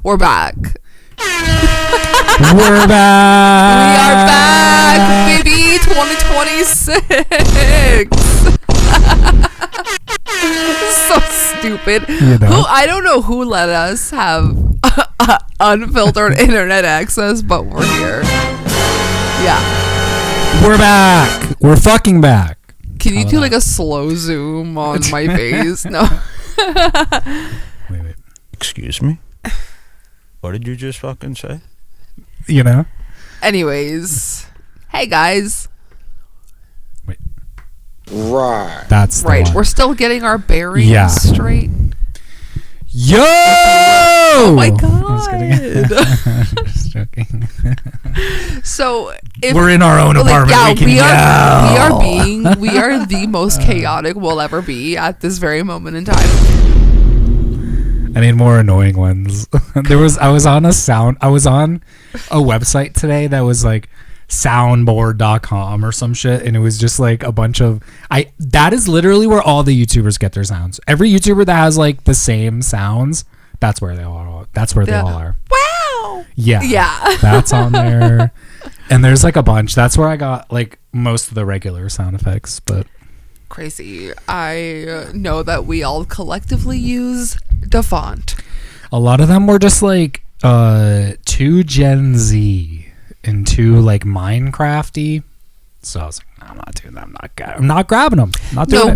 We're back. We're back. We are back, baby. 2026. So stupid. You know. I don't know who let us have unfiltered internet access, but we're here. Yeah. We're back. We're fucking back. Can you do like a slow zoom on my face? No. Wait. Excuse me? What did you just fucking say? You know? Anyways. Hey, guys. Wait. Right. That's the Right. one. We're still getting our bearings straight. Yo! Oh my I was God. Just joking. So if We're in our own apartment. yeah, we can we yell. are the most chaotic we'll ever be at this very moment in time. I need more annoying ones. I was on a website today that was like soundboard.com or some shit, and it was just like a bunch of that is literally where all the YouTubers get their sounds. Every YouTuber that has like the same sounds, that's where they all are. Wow. Yeah. That's on there. And there's like a bunch. That's where I got like most of the regular sound effects, but Crazy. I know that we all collectively use the font. a lot of them were just like too Gen Z and too like Minecrafty. So I was like, I'm not doing that. I'm not grabbing them.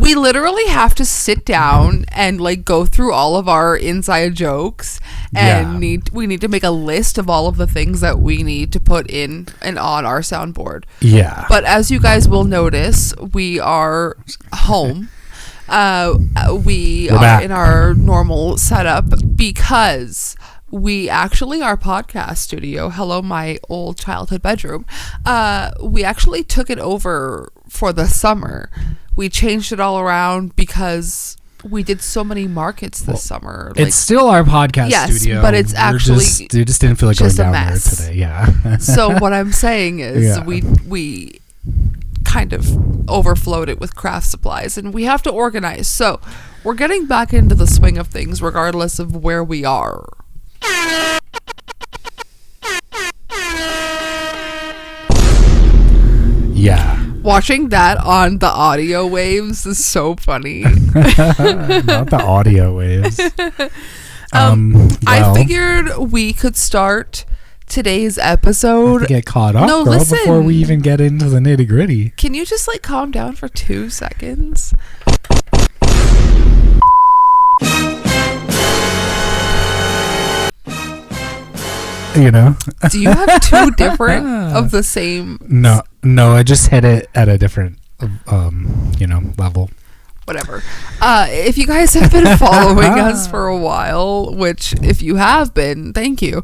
We literally have to sit down and like go through all of our inside jokes, and we need to make a list of all of the things that we need to put in and on our soundboard. Yeah. But as you guys will notice, we are home. We are back. in our normal setup because we actually, our podcast studio, hello, my old childhood bedroom, we actually took it over for the summer. We changed it all around because we did so many markets this summer. It's still our podcast studio. But it's actually we just didn't feel like going just a down there mess. today. Yeah. So what I'm saying is Yeah. we kind of overflowed it with craft supplies, and we have to organize. So we're getting back into the swing of things regardless of where we are. Yeah. Watching that on the audio waves is so funny. Not the audio waves. I figured we could start today's episode. To get caught up, No, girl, listen. before we even get into the nitty gritty. Can you just like calm down for 2 seconds? You know? Do you have two different of the same? No, I just hit it at a different, level. Whatever. If you guys have been following us for a while, which if you have been, thank you.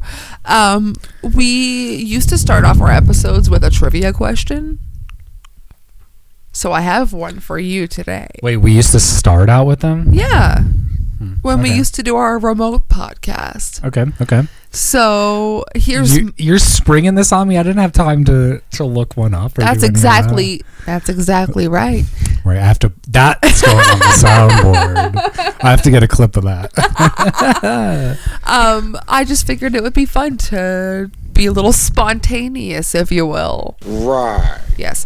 We used to start off our episodes with a trivia question. So I have one for you today. Wait, we used to start out with them? Yeah. When we okay. used to do our remote podcast. Okay. So here's You're springing this on me. I didn't have time to look one up. Or that's do any of exactly right. Right, I have to. That's going on the soundboard. I have to get a clip of that. I just figured it would be fun to be a little spontaneous, if you will. Right. Yes.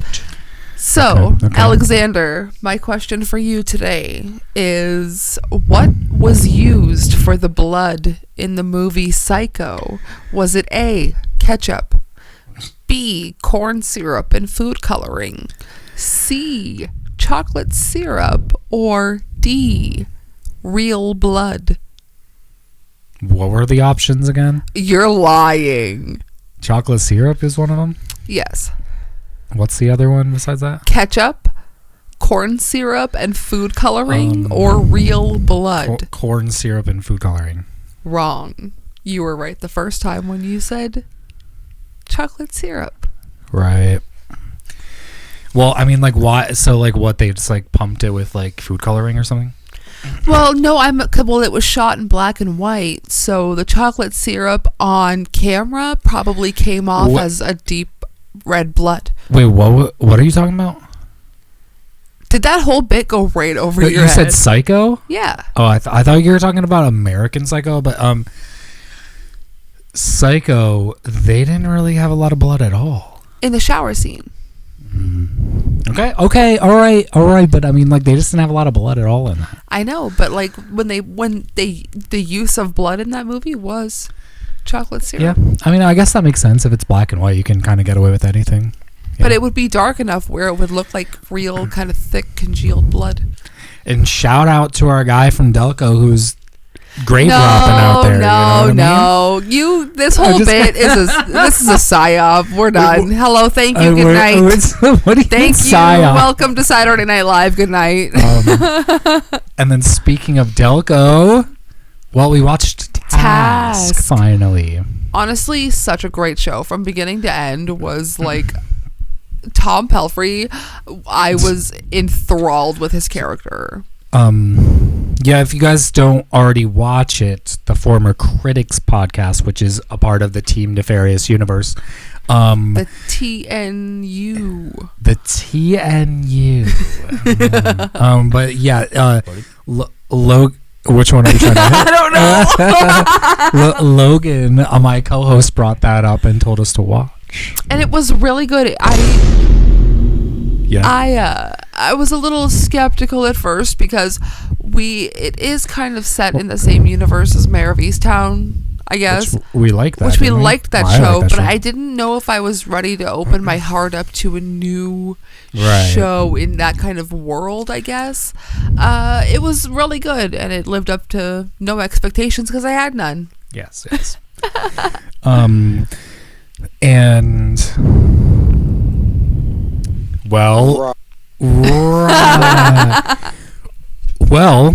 So, Okay. Alexander, my question for you today is, what was used for the blood in the movie Psycho? Was it A, ketchup, B, corn syrup and food coloring, C, chocolate syrup, or D, real blood? What were the options again? You're lying. Chocolate syrup is one of them. Yes. What's the other one besides that? Ketchup, corn syrup and food coloring, or real blood? Corn syrup and food coloring. Wrong. You were right the first time when you said chocolate syrup. Right. Well, I mean, like, why? So, like, what, they just, like, pumped it with, like, food coloring or something? Well, no, it was shot in black and white, so the chocolate syrup on camera probably came off as a deep red blood. Wait, what are you talking about? Did that whole bit go right over your You head? said Psycho? Yeah. Oh, I thought you were talking about American Psycho, but Psycho, they didn't really have a lot of blood at all. In the shower scene. Okay, all right, but I mean, like, they just didn't have a lot of blood at all in that. I know, but like the use of blood in that movie was chocolate syrup. Yeah, I mean, I guess that makes sense. If it's black and white, you can kind of get away with anything. But Yeah. it would be dark enough where it would look like real kind of thick congealed blood. And shout out to our guy from Delco who's grave robbing out there. No. This whole bit is this is a psyop. We're done. Hello, thank you, good night. What do you Thank you. psyop? Welcome to Saturday Night Live. Good night. And then speaking of Delco, well, we watched Task finally. Honestly, such a great show from beginning to end. Was like Tom Pelphrey. I was enthralled with his character. Yeah, if you guys don't already watch it, the Former Critics podcast, which is a part of the Team Nefarious universe, The TNU. the TNU. But yeah, which one are you trying to hit? I don't know. Logan, my co-host, brought that up and told us to watch. And it was really good. I was a little skeptical at first because it is kind of set in the same universe as Mayor of Easttown, I guess. Which we like that. Which we didn't liked that I show, like that but I didn't know if I was ready to open my heart up to a new Right. show in that kind of world, I guess. It was really good, and it lived up to no expectations because I had none. Yes. And well, right. Well,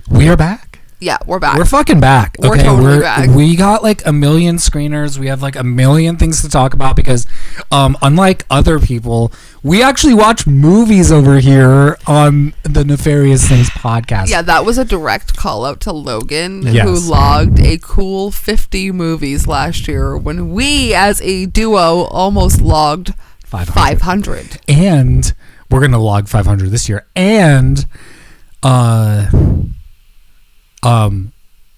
we are back. Yeah, we're back. We're fucking back. We're totally back. We got like a million screeners. We have like a million things to talk about because, unlike other people, we actually watch movies over here on the Nefarious Things podcast. Yeah, that was a direct call out to Logan, Yes. who logged a cool 50 movies last year when we, as a duo, almost logged 500. And we're gonna log 500 this year. And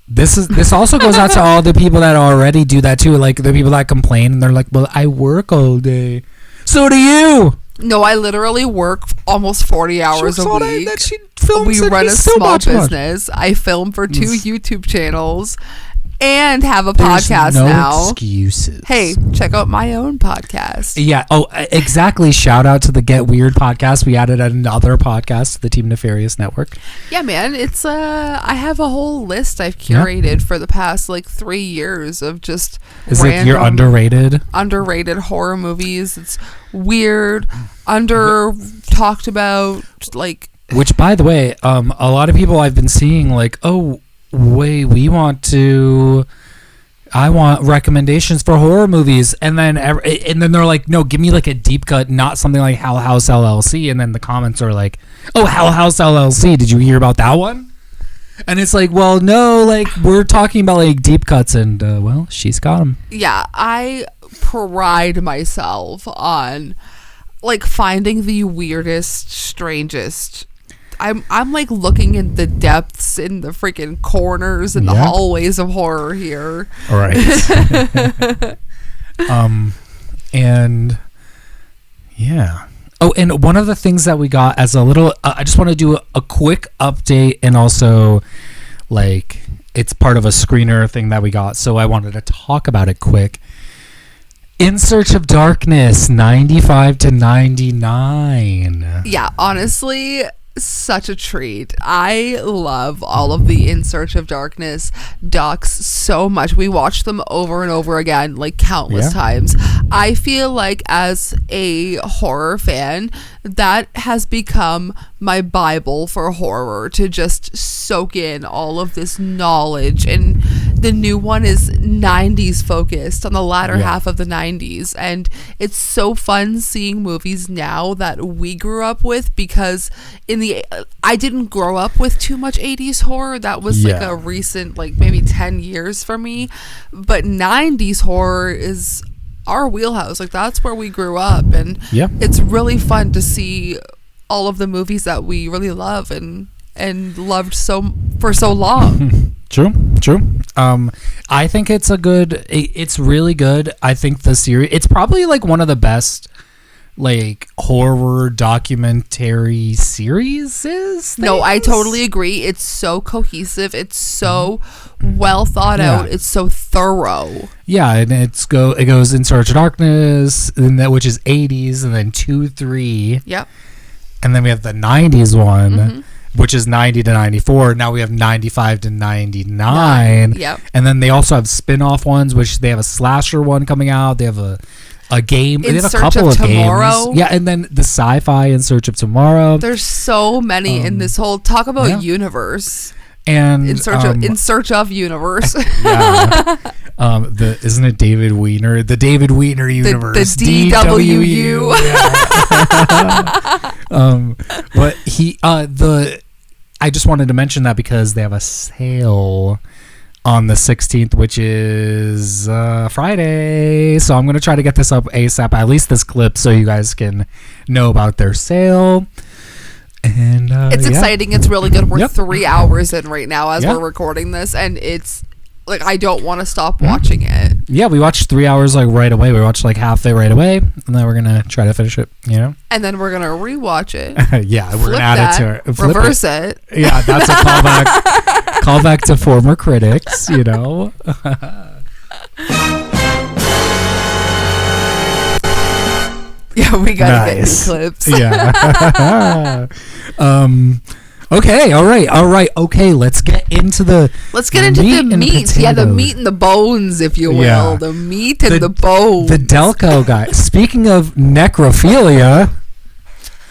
this also goes out to all the people that already do that too, like the people that complain and they're like, well, I work all day. So do you. No, I literally work almost 40 hours a week. That she films We at run a least so small much money. business. I film for 2 YouTube channels and have a There's podcast no now. excuses. Hey, check out my own podcast. Yeah. Oh, exactly. Shout out to the Get Weird podcast. We added another podcast to the Team Nefarious network. Yeah, man, it's I have a whole list I've curated for the past like 3 years of just Is it your underrated? underrated horror movies. It's weird, under talked about, like. Which, by the way, a lot of people I've been seeing like, oh, wait, I want recommendations for horror movies, and then they're like, no, give me like a deep cut, not something like Hell House LLC, and then the comments are like, oh, Hell House LLC, did you hear about that one? And it's like, well, no, like we're talking about like deep cuts, and well, she's got them. Yeah, I pride myself on like finding the weirdest, strangest. I'm like looking in the depths, in the freaking corners, in the Yeah. hallways of horror here. All right. And yeah. Oh, and one of the things that we got as a little, I just want to do a quick update, and also like it's part of a screener thing that we got, so I wanted to talk about it quick. In Search of Darkness, 95 to 99. Yeah, honestly, such a treat. I love all of the In Search of Darkness docs so much. We watch them over and over again, like countless times. I feel like as a horror fan, that has become my Bible for horror, to just soak in all of this knowledge. And the new one is 90s focused, on the latter half of the 90s, and it's so fun seeing movies now that we grew up with, because I didn't grow up with too much 80s horror. That was like a recent, like maybe 10 years for me, but 90s horror is our wheelhouse. Like that's where we grew up, and it's really fun to see all of the movies that we really love and loved for so long. True. I think it's it's really good. I think the series, it's probably like one of the best like horror documentary series. No, I totally agree. It's so cohesive. It's so well thought out. It's so thorough. Yeah, and it goes In Search of Darkness, which is 80s, and then 2-3. Yep. And then we have the 90s one, which is 90 to 94. Now we have 95 to 99. Yep. And then they also have spin-off ones, which they have a slasher one coming out. They have a game. They have a couple of games. Yeah, and then the sci-fi In Search of Tomorrow. There's so many in this whole talk about universe. And In Search of universe. Yeah. Isn't it David Weiner? The David Weiner universe. The DWU. But I just wanted to mention that because they have a sale on the 16th, which is Friday. So I'm going to try to get this up ASAP, at least this clip, so you guys can know about their sale. And it's exciting. It's really good. We're 3 hours in right now as we're recording this, and it's like I don't want to stop watching it. Yeah, we watched 3 hours like right away. We watched like half it right away, and then we're gonna try to finish it. And then we're gonna rewatch it. Yeah, we're gonna add it to it. Reverse it. Yeah, that's a callback. Callback to former critics. Yeah, we gotta get new clips. Yeah. Okay. All right. Okay. Let's get into the meat. Yeah, the meat and the bones, if you will. Yeah. The meat and the bones. The Delco guy. Speaking of necrophilia,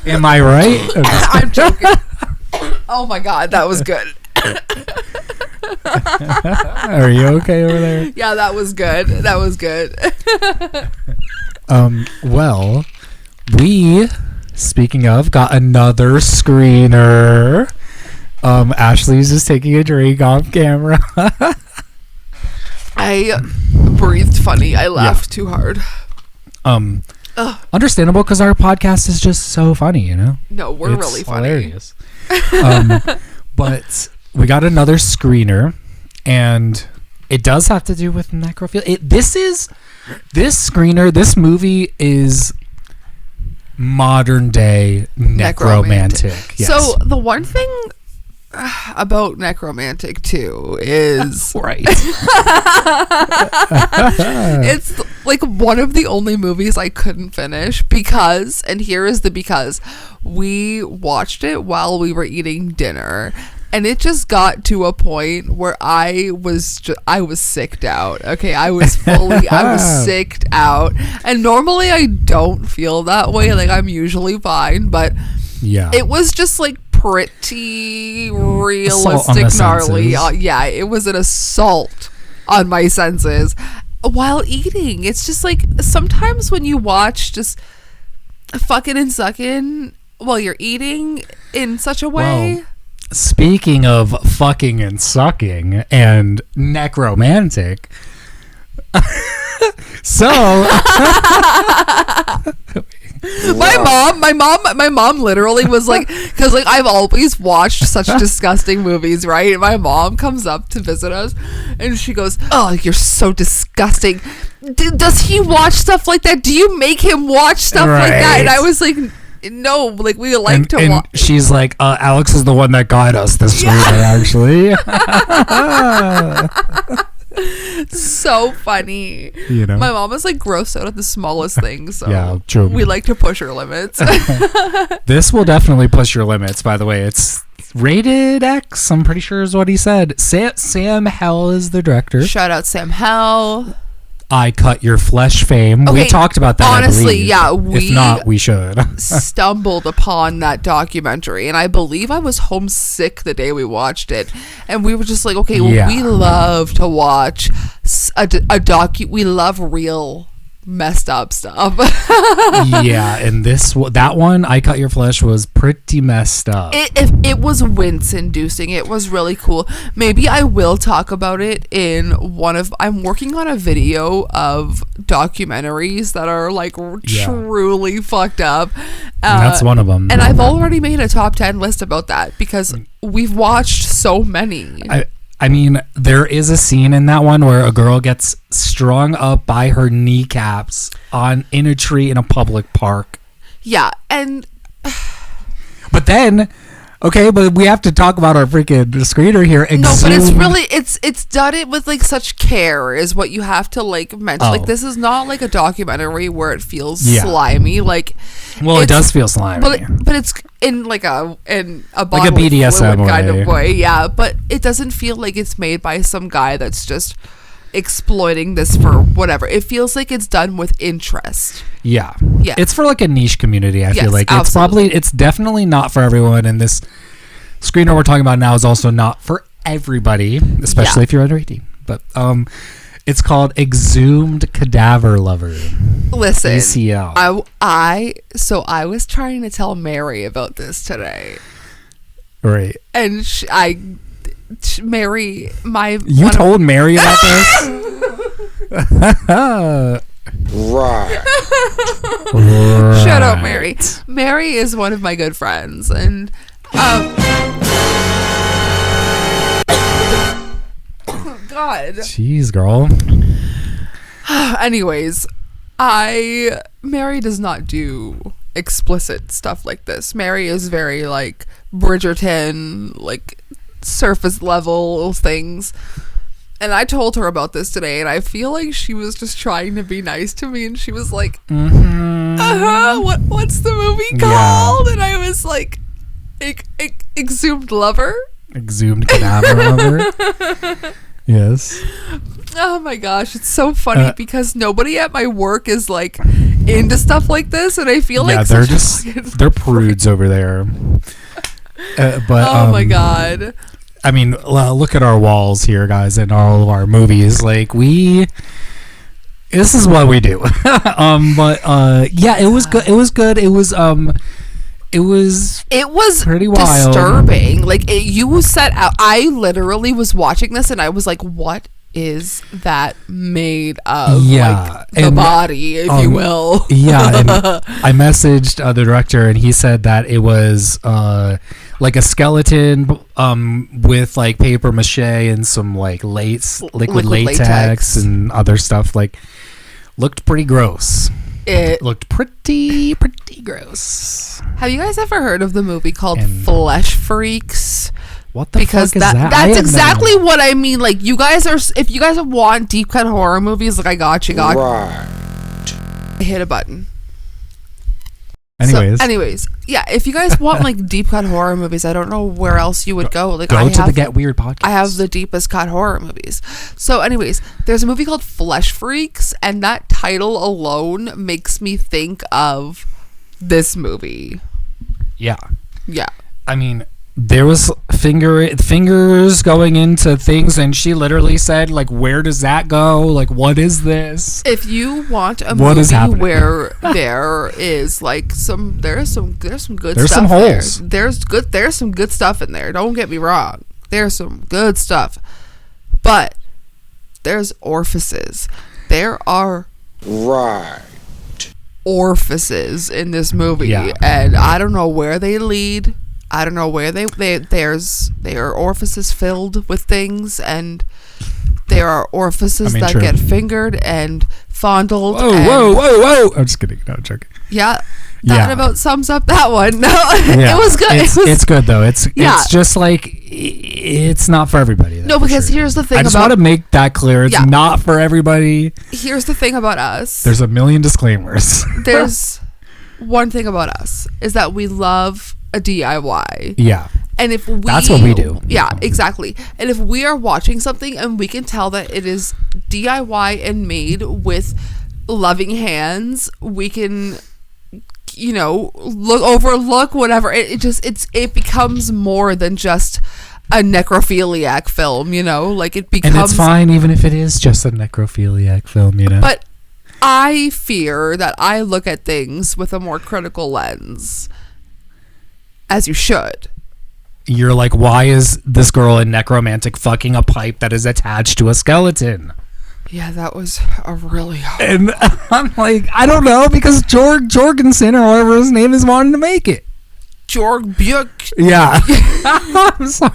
am I right? I'm joking. Oh my God, that was good. Are you okay over there? Yeah, that was good. Well, we, speaking of, got another screener. Ashley's just taking a drink off camera. I breathed funny. I laughed too hard. Understandable, because our podcast is just so funny, No, we're it's really funny. Hilarious. But we got another screener, and it does have to do with necrophilia. This movie is modern day necromantic. Yes. So the one thing about necromantic too is right. It's like one of the only movies I couldn't finish because, and here is the because, we watched it while we were eating dinner. And it just got to a point where I was sicked out. Okay, I was sicked out. And normally I don't feel that way. Like, I'm usually fine, but yeah, it was just like pretty realistic, gnarly. Yeah, it was an assault on my senses while eating. It's just like sometimes when you watch just fucking and sucking while you're eating in such a way. Well, speaking of fucking and sucking and necromantic, so my mom literally was like, because like I've always watched such disgusting movies, right? And my mom comes up to visit us and she goes, "Oh, you're so disgusting. Does he watch stuff like that? Do you make him watch stuff like that?" And I was like, no, like we like to watch. She's like, Alex is the one that got us this screener, actually. So funny. My mom is like grossed out at the smallest things, so yeah, true. We like to push her limits. This will definitely push your limits, by the way. It's rated X, I'm pretty sure is what he said. Sam Hell is the director. Shout out Sam Hell. I Cut Your Flesh fame. Okay, we talked about that. Honestly, yeah. If not, we should. Stumbled upon that documentary, and I believe I was homesick the day we watched it, and we were just like, okay, well, we love to watch we love real messed up stuff. Yeah, and that one, I Cut Your Flesh, was pretty messed up. It was wince inducing. It was really cool. Maybe I will talk about it in I'm working on a video of documentaries that are like truly fucked up. And that's one of them. And I've already made a top 10 list about that because we've watched so many. I mean, there is a scene in that one where a girl gets strung up by her kneecaps in a tree in a public park. Yeah, and but then, okay, but we have to talk about our freaking screener here. No, but it's really it's done it with like such care is what you have to like mention. Oh. Like this is not like a documentary where it feels Yeah. slimy. Like, well, it does feel slimy, but it's in like a bottle like a BDSM fluid kind way. of way. Yeah, but it doesn't feel like it's made by some guy that's just exploiting this for whatever. It feels like it's done with interest. Yeah. Yeah. It's for like a niche community, I Yes, feel like. absolutely. It's definitely not for everyone, and this screener we're talking about now is also not for everybody, especially if you're under 18. But it's called Exhumed Cadaver Lover. Listen, ECL. I was trying to tell Mary about this today. Right. And Mary, You told Mary about this? Right. Shut up, Mary. Mary is one of my good friends, and God. Jeez, girl. Anyways, Mary does not do explicit stuff like this. Mary is very like Bridgerton, like surface level things. And I told her about this today, and I feel like she was just trying to be nice to me, and she was like, what's the movie called? And I was like, Exhumed Lover? Exhumed Cadaver Lover? Yes. Oh my gosh, it's so funny because nobody at my work is like into stuff like this, and I feel like they're prudes over there. But oh my god. I mean, look at our walls here, guys, and all of our movies. Like this is what we do. Yeah, it was good. It was good. It was pretty wild. Disturbing. Like you set out. I literally was watching this, and I was like, "What is that made of?" Yeah, like the body, if you will. Yeah, and I messaged the director, and he said that it was like a skeleton with like paper mache and some like liquid latex and other stuff. Like, looked pretty gross. It looked pretty gross. Have you guys ever heard of the movie called Flesh Freaks? What the fuck is that? That's exactly what I mean. Like, you guys are, if you guys want deep cut horror movies, like I got you. Right. I hit a button. Anyways, yeah, if you guys want like deep cut horror movies, I don't know where else you would go. Like, go to the Get Weird podcast. I have the deepest cut horror movies. So anyways, there's a movie called Flesh Freaks, and that title alone makes me think of this movie. Yeah. I mean, there was fingers going into things, and she literally said, like, where does that go? Like, what is this? If you want a movie where there is like there's some good stuff. There's some holes. There's some good stuff in there. Don't get me wrong. There's some good stuff. But there's orifices. There are orifices in this movie, and I don't know where they lead. I don't know where they are orifices filled with things, and there are orifices that get fingered and fondled. Whoa! I'm just kidding. No, I'm joking. Yeah, that about sums up that one. No, it was good. It's good though. It's just like it's not for everybody. No, because here's the thing. I just want to make that clear. It's not for everybody. Here's the thing about us. There's a million disclaimers. There's one thing about us is that we love a DIY. Yeah. And if that's what we do. Yeah, exactly. And if we are watching something and we can tell that it is DIY and made with loving hands, we can, overlook whatever. It becomes more than just a necrophiliac film, like it becomes. And it's fine even if it is just a necrophiliac film, But I fear that I look at things with a more critical lens. As you should. You're like, why is this girl in necromantic fucking a pipe that is attached to a skeleton? Yeah, that was a really hard. And I'm like, I don't know, because Jorgensen or whatever his name is wanting to make it. Jorg Bjuk. Yeah. I'm sorry.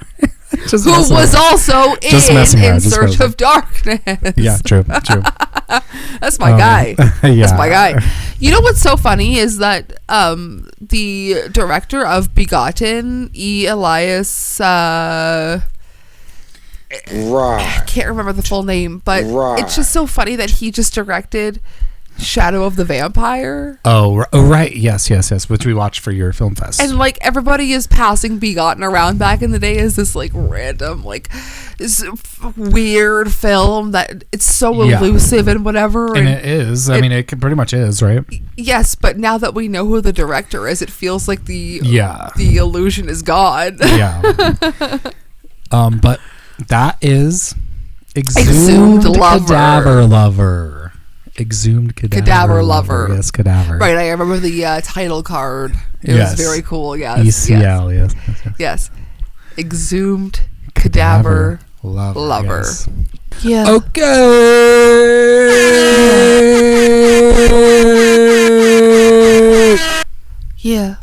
Just who messing was around. also Just messing in around, just Search messing. of Darkness. Yeah, true. That's my guy. Yeah. That's my guy. You know what's so funny is that the director of Begotten, E. Elias, Right. I can't remember the full name, but Right. it's just so funny that he just directed Shadow of the Vampire. Oh, right. Yes, which we watched for your film fest. And like everybody is passing Begotten around back in the day as this like random like this weird film that it's so Yeah. elusive and whatever. And it is. I mean, it pretty much is, right? Yes, but now that we know who the director is, it feels like the illusion is gone. Yeah. But that is Exhumed Lover. Cadaver Lover. Exhumed Cadaver Lover. Yes, Cadaver. Right, I remember the title card. It Yes. was very cool. Yes, ECL. Yes. yes. Exhumed Cadaver Lover. Yes. Yeah. Okay. Yeah.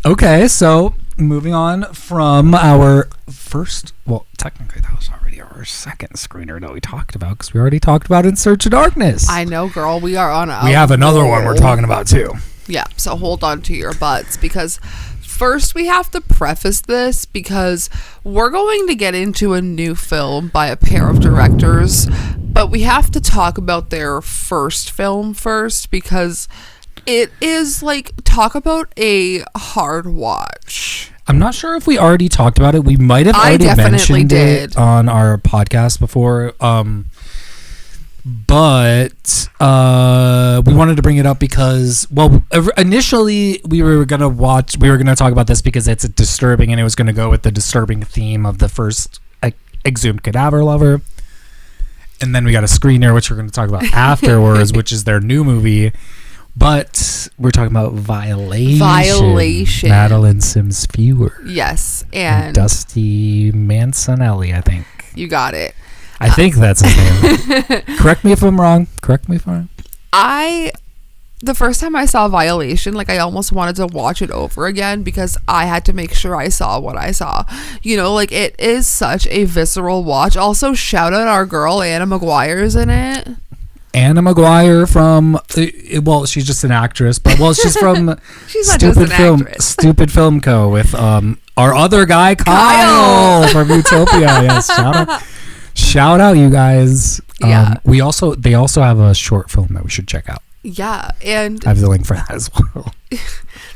Okay, so moving on from our first, well, technically that was already our second screener that we talked about because we already talked about In Search of Darkness. I know, girl. We are on a We have another one we're talking about too. Yeah, so hold on to your butts because first we have to preface this because we're going to get into a new film by a pair of directors, but we have to talk about their first film first because it is like, talk about a hard watch. I'm not sure if we already talked about it. We might have already definitely mentioned did. it on our podcast before. But we wanted to bring it up because, well, initially we were going to talk about this because it's disturbing and it was going to go with the disturbing theme of the first Exhumed Cadaver Lover. And then we got a screener, which we're going to talk about afterwards, which is their new movie. But we're talking about Violation. Madeline Sims Fewer. Yes, and Dusty Mancinelli, I think. you got it. I think that's his name. Correct me if I'm wrong. The first time I saw Violation, like I almost wanted to watch it over again because I had to make sure I saw what I saw. You know, like it is such a visceral watch. Also, shout out our girl Anna Maguire's in it. Anna Maguire from, well, she's just an actress, but well, she's from She's not just an actress. Stupid Film Co. with our other guy Kyle from Utopia. Yes, shout out, you guys. Yeah. They also have a short film that we should check out. Yeah, and I have the link for that as well.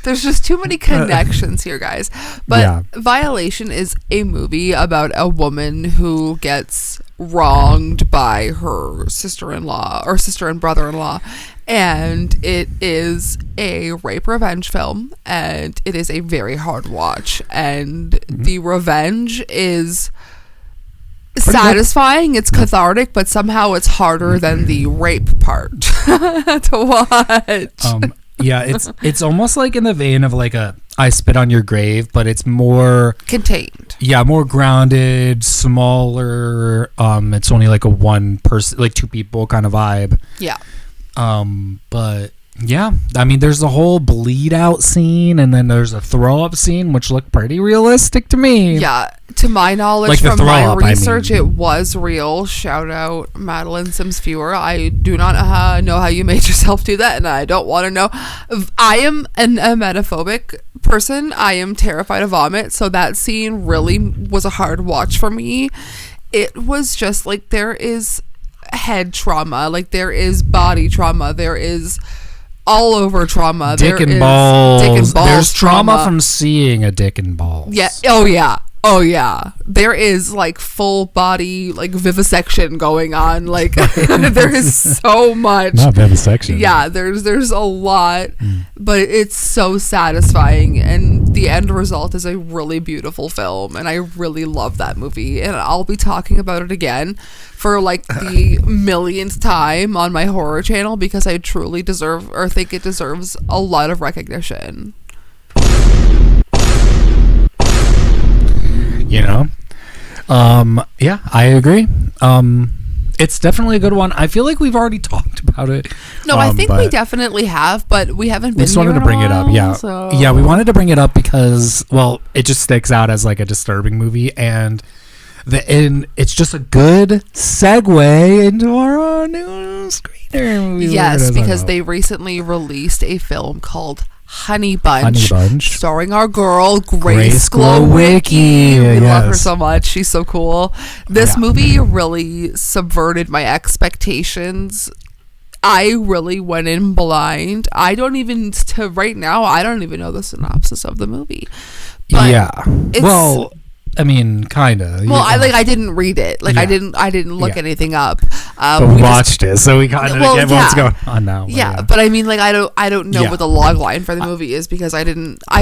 there's just too many connections here, guys. But Yeah. Violation is a movie about a woman who gets wronged by her sister-in-law or sister and brother-in-law, and it is a rape revenge film, and it is a very hard watch, and the revenge is satisfying, it's cathartic, but somehow it's harder than the rape part to watch. Yeah, it's almost like in the vein of like a I Spit on Your Grave, but it's more Contained. Yeah, more grounded, smaller. It's only like a one person, like two people kind of vibe. Yeah. But yeah, I mean, there's the whole bleed out scene, and then there's a throw up scene, which looked pretty realistic to me. Yeah, to my knowledge, Like the from throw my up, I research, mean. it was real. Shout out Madeline Sims Fewer. I do not know how you made yourself do that, and I don't want to know. I am a emetophobic person. I am terrified of vomit, so that scene really was a hard watch for me. It was just like, there is head trauma, like there is body trauma, there is all over trauma. Dick and balls. There's trauma from seeing a dick and balls. Yeah. Oh yeah. There is like full body like vivisection going on. Like there is so much. Not vivisection. Yeah, there's a lot, but it's so satisfying, and the end result is a really beautiful film, and I really love that movie, and I'll be talking about it again for like the millionth time on my horror channel because I truly deserve, or think it deserves, a lot of recognition. You know? Yeah, I agree. It's definitely a good one. I feel like we've already talked about it. No, I think we definitely have, but we haven't been. We just wanted to bring it up. Yeah, so. yeah, we wanted to bring it up because, well, it just sticks out as like a disturbing movie, and it's just a good segue into our new screener movie. Yes, because they recently released a film called Honey Bunch, starring our girl Grace Glowicki. We love her so much. She's so cool. This movie really subverted my expectations. I really went in blind. I don't even know the synopsis of the movie. But yeah. Well, I mean, kind of. Well, I didn't read it. Like, I didn't look anything up. But we watched it, so we kind of get what's going on now. But I mean, like, I don't know what the log line for the movie is because I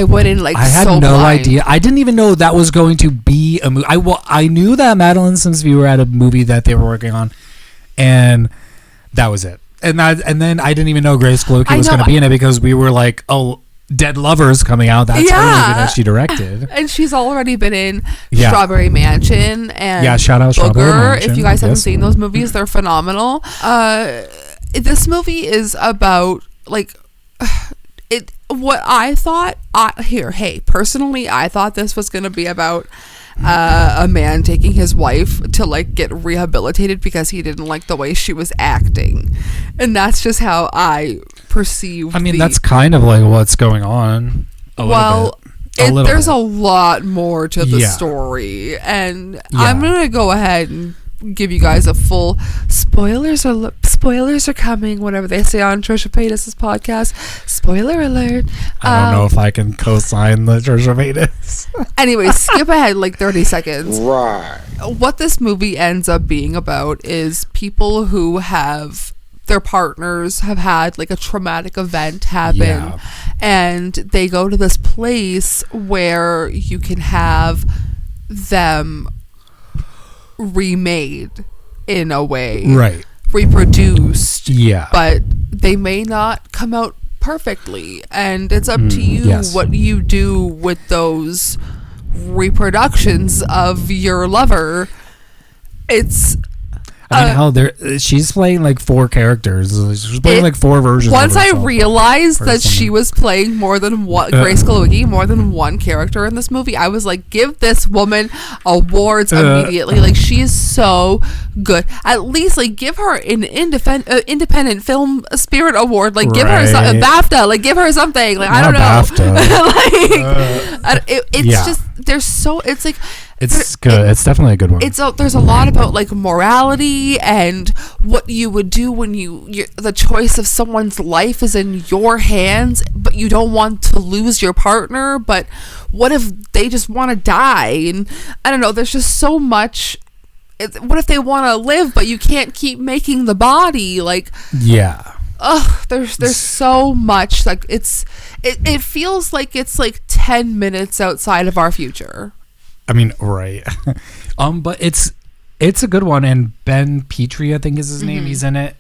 went in like I had so no blind. idea. I didn't even know that was going to be a movie. I knew that Madeline Sims we were at a movie that they were working on, and that was it. And then I didn't even know Grace Glowicki was going to be in it because we were like, oh, Dead Lovers coming out. That's her movie that she directed. And she's already been in Strawberry Mansion and shout out Strawberry Mansion. If you guys haven't seen those movies, they're phenomenal. This movie is about like what I thought. Personally, I thought this was going to be about a man taking his wife to like get rehabilitated because he didn't like the way she was acting, and that's just how I perceive. I mean, that's kind of like what's going on. There's a lot more to the story, and I'm gonna go ahead and give you guys a full spoilers are coming, whatever they say on Trisha Paytas' podcast. Spoiler alert. I don't know if I can co-sign the Trisha Paytas. Anyway, skip ahead like 30 seconds. Right. What this movie ends up being about is people who have their partners have had like a traumatic event happen, and they go to this place where you can have them remade in a way, right? Reproduced, but they may not come out perfectly, and it's up to you what you do with those reproductions of your lover. It's I mean, she's playing like 4 characters. She's playing like 4 versions. Once I realized that she was playing more than one, Grace Glowicki, more than one character in this movie, I was like, give this woman awards immediately. Like, she is so good. At least, like, give her an independent film spirit award. Like, give her a BAFTA. Like, give her something. Like, I don't know. It's just, there's so, it's like, it's good. It's definitely a good one. There's a lot about like morality and what you would do when the choice of someone's life is in your hands, but you don't want to lose your partner. But what if they just want to die? And I don't know. There's just so much. What if they want to live, but you can't keep making the body? Like, there's so much. Like, it feels like it's like 10 minutes outside of our future. I mean, right. But it's a good one, and Ben Petrie, I think is his name. He's in it.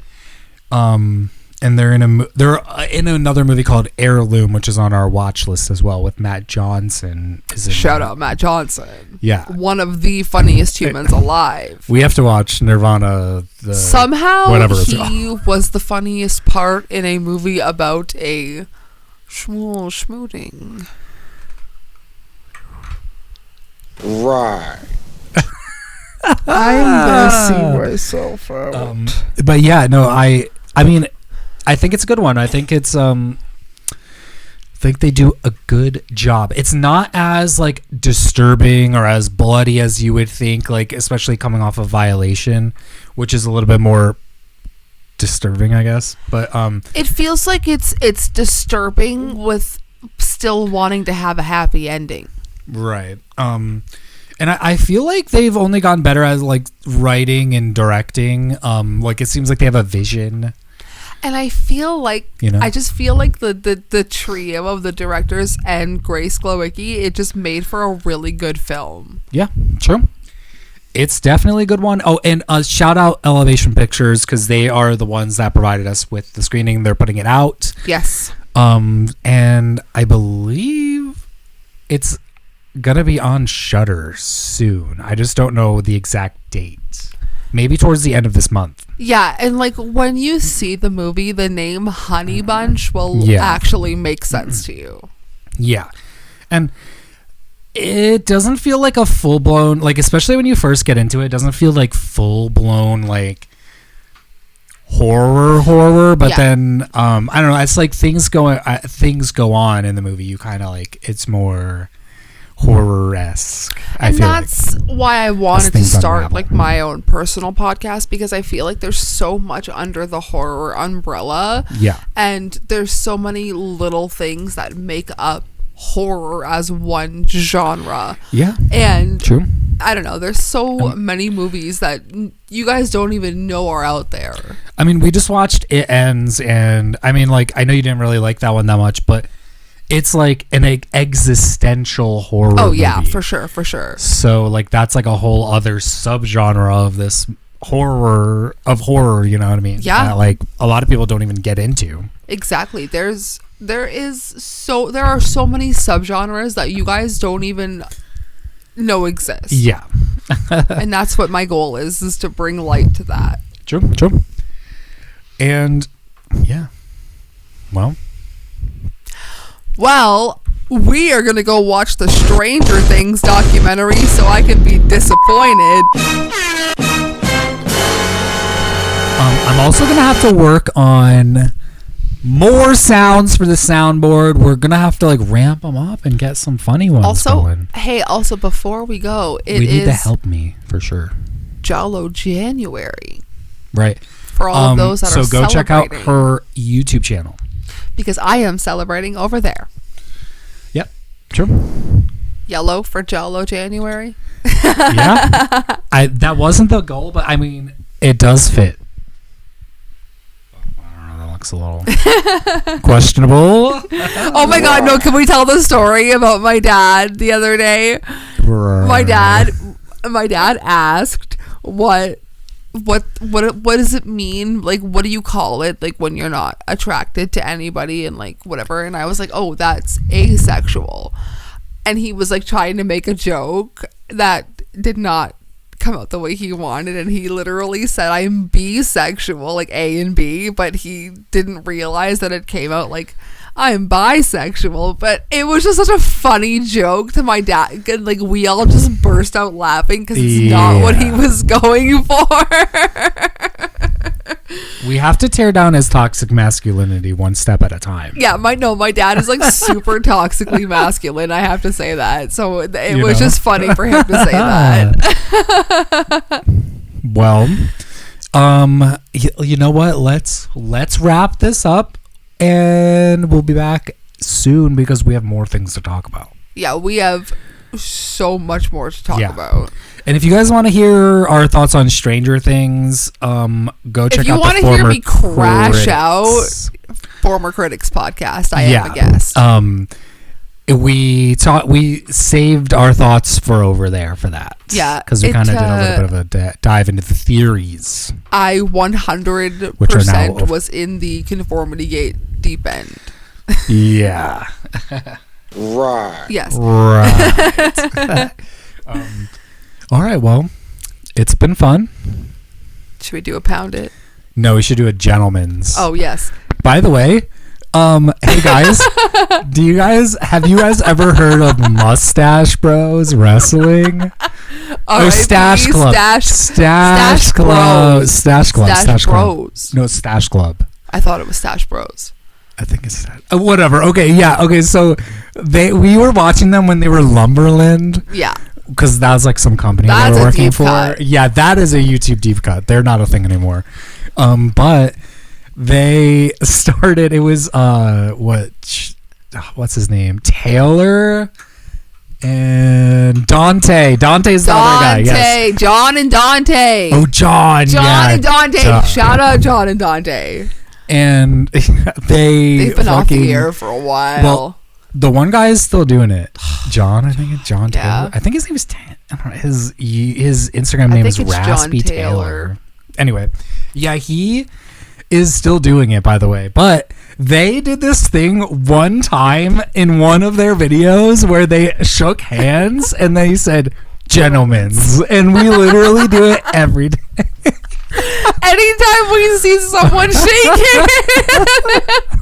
And they're in another movie called Heirloom, which is on our watch list as well, with Matt Johnson. Shout out Matt Johnson. Yeah, one of the funniest humans alive. We have to watch Nirvana. Somehow he was the funniest part in a movie about a schmooting. Right. I'm messing myself out. But yeah, no, I mean, I think it's a good one. I think it's I think they do a good job. It's not as like disturbing or as bloody as you would think, like especially coming off of Violation, which is a little bit more disturbing, I guess. But it feels like it's disturbing with still wanting to have a happy ending. Right. And I feel like they've only gotten better at like writing and directing. Like it seems like they have a vision. And I feel like, I just feel like the trio of the directors and Grace Glowicki, it just made for a really good film. Yeah, true. It's definitely a good one. Oh, and shout out Elevation Pictures because they are the ones that provided us with the screening. They're putting it out. Yes. And I believe it's gonna be on Shudder soon. I just don't know the exact date. maybe towards the end of this month. Yeah, and like when you see the movie, the name Honey Bunch will actually make sense to you. Yeah. And it doesn't feel like a full-blown, like, especially when you first get into it, it doesn't feel like full-blown, like, horror, but then, I don't know, it's like things go on in the movie. You kind of, like, it's more horror-esque. And that's why I wanted to start, like, my own personal podcast, because I feel like there's so much under the horror umbrella. Yeah. And there's so many little things that make up horror as one genre. Yeah. And true. I don't know, there's so many movies that you guys don't even know are out there. I mean, we just watched It Ends, and I mean, like, I know you didn't really like that one that much, but it's like an existential horror Oh yeah, movie. for sure. So like that's like a whole other subgenre of this horror, you know what I mean? Yeah. That, like, a lot of people don't even get into. Exactly. There are so many subgenres that you guys don't even know exist. Yeah. And that's what my goal is to bring light to that. True. And yeah. Well, we are going to go watch the Stranger Things documentary so I can be disappointed. I'm also going to have to work on more sounds for the soundboard. We're going to have to like ramp them up and get some funny ones going. Also before we go, we need to help me for sure. Jollo January. Right. For all of those that are celebrating. So go check out her YouTube channel. Because I am celebrating over there. Yep. True. Yellow for Jollo January. Yeah. That wasn't the goal, but I mean, it does fit. I don't know, that looks a little questionable. Oh my God, no, can we tell the story about my dad the other day? My dad asked what does it mean, like, what do you call it, like, when you're not attracted to anybody and like whatever, and I was like, oh, that's asexual, and he was like trying to make a joke that did not come out the way he wanted, and he literally said I'm bisexual, like A and B, but he didn't realize that it came out like I'm bisexual. But it was just such a funny joke to my dad, and like we all just burst out laughing because it's not what he was going for. We have to tear down his toxic masculinity one step at a time. Yeah, my dad is like super toxically masculine, I have to say that. So it was just funny for him to say that. Well, you know what? Let's wrap this up, and we'll be back soon because we have more things to talk about. Yeah, we have so much more to talk about. And if you guys want to hear our thoughts on Stranger Things, go check out the Former Critics. If you want to hear me crash out, Former Critics podcast, I am a guest. We saved our thoughts for over there for that. Yeah. Because we kind of did a little bit of a dive into the theories. I 100% was in the conformity gate deep end. Yeah. Right. Yes. Right. All right, well, it's been fun. Should we do a pound it? No, we should do a gentleman's. Oh, yes. By the way, hey guys, have you guys ever heard of Mustache Bros Wrestling? Or Stash Club. Stash Club. Stash Club. Stash Bros. No, Stash Club. I thought it was Stash Bros. I think it's that. Whatever. Okay, yeah. Okay, so we were watching them when they were Lumberland. Yeah. Because that was like some company they were working for. Cut. Yeah, that is a YouTube deep cut. They're not a thing anymore. But they started. It was what's his name? Taylor and Dante. Dante's the other guy. Yes. John and Dante. Oh, John. And Dante. Shout out John and Dante. And they've been off the air for a while. Well, the one guy is still doing it. John, I think it's John Taylor. Yeah. I think his name is his Instagram name is Raspy Taylor. Anyway, yeah, he is still doing it, by the way. But they did this thing one time in one of their videos where they shook hands and they said, "Gentlemen's," and we literally do it every day. Anytime we see someone shaking,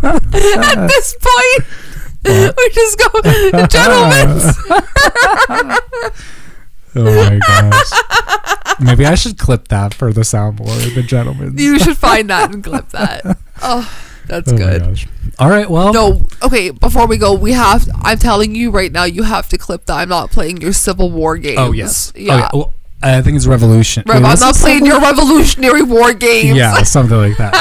at this point, we just go, gentlemen. Oh my gosh. Maybe I should clip that for the soundboard, the gentleman. You should find that and clip that. Oh, that's Oh my good. gosh. All right, well. No, okay, before we go, I'm telling you right now, you have to clip that. I'm not playing your Civil War games. Oh, yes. Yeah. Oh, well, I think it's Revolution. Rev, Wait, I'm was not it playing Civil- your Revolutionary War games. Yeah, something like that.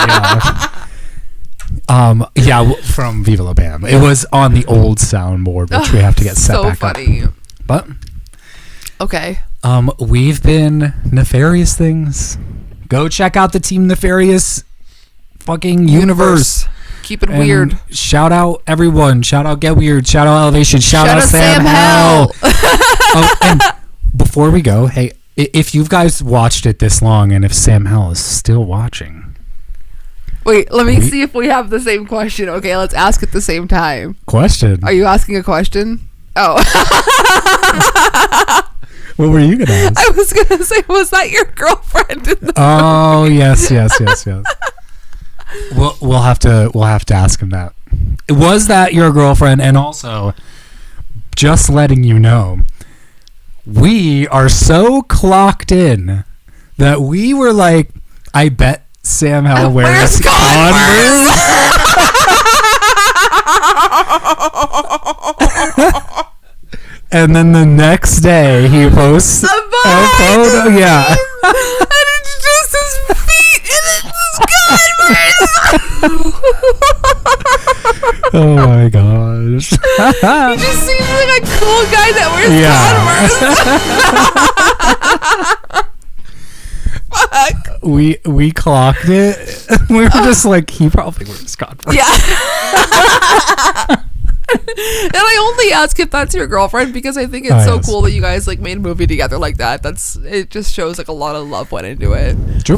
Yeah. From Viva La Bam. It was on the old soundboard, which we have to get set so back funny. up. But Okay. we've been Nefarious Things. Go check out the Team Nefarious fucking universe. Keep it And weird. Shout out everyone. Shout out Get Weird. Shout out Elevation. Shout out Sam Hell. Oh, and before we go, hey, if you guys watched it this long and if Sam Hell is still watching. Wait, let me see if we have the same question. Okay, let's ask at the same time. Question. Are you asking a question? Oh. What were you going to ask? I was going to say, was that your girlfriend in the Oh, yes. We'll have to ask him that. Was that your girlfriend? And also, just letting you know, we are so clocked in that we were like, I bet Sam Hell wears Converse. And then the next day he posts a photo. Yeah. And it's just his feet and it's his Converse. Oh my gosh. He just seems like a cool guy that wears Converse. Fuck. We clocked it. We were just like, he probably wears Converse. Yeah. And I only ask if that's your girlfriend because I think it's so yes. cool that you guys like made a movie together like that. It just shows like a lot of love went into it. True.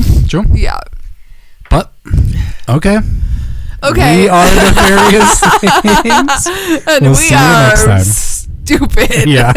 Yeah. But okay. Okay. We are the various things. And We'll we see you are next time. stupid. Yeah.